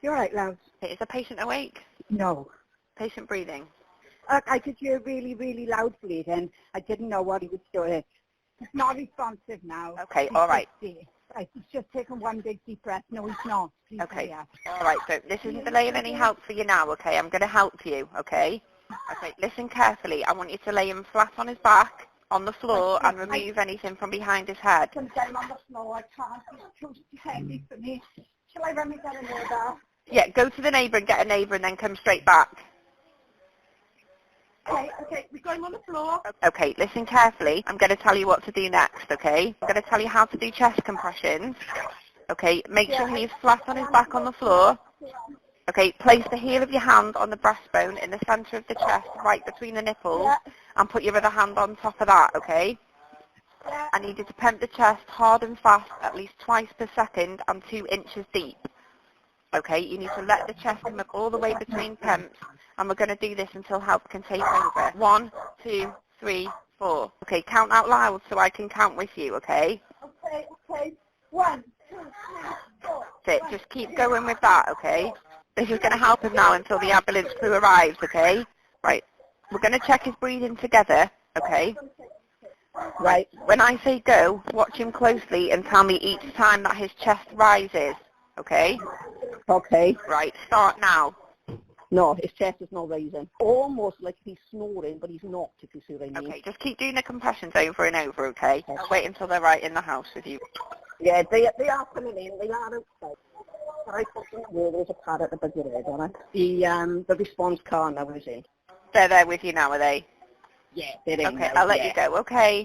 You're right, love. Is the patient awake? No. Patient breathing? I could hear really, really loud breathing. I didn't know what he was doing. He's not responsive now. Okay, all right. He's just taken one big deep breath. No, he's not. Please Okay, hurry up. all right. So this isn't delaying any help for you now, okay? I'm going to help you, okay? Okay, listen carefully. I want you to lay him flat on his back, on the floor, and remove anything from behind his head. I can get him on the floor. I can't. He's too heavy for me. Shall I run and get a neighbour? Yeah, go to the neighbour and get a neighbour and then come straight back. Okay, we're going on the floor. Okay, listen carefully. I'm going to tell you what to do next, okay? I'm going to tell you how to do chest compressions. Okay, make sure he's flat on his back on the floor. Okay, place the heel of your hand on the breastbone in the centre of the chest, right between the nipples, and put your other hand on top of that, okay? I need you to pump the chest hard and fast at least twice per second and 2 inches deep. Okay, you need to let the chest come up all the way between pumps, and we're going to do this until help can take over. 1, 2, 3, 4. Okay, count out loud so I can count with you, okay? Okay. 1, 2, 3, 4. That's it, just keep going with that, okay? This is going to help him now until the ambulance crew arrives, okay? Right, we're going to check his breathing together, okay? Right, when I say go, watch him closely and tell me each time that his chest rises, okay? Okay. Right, start now. No, his chest is not rising. Almost like he's snoring, but he's not, if you see what I mean. Okay, just keep doing the compressions over and over, okay? I'll wait until they're right in the house with you. Yeah, they are coming in. They are outside. I put them away. There's a pad at the back of your head on it. The response car now is in. They're there with you now, are they? Yeah, they're in. Okay, now, I'll let you go, okay?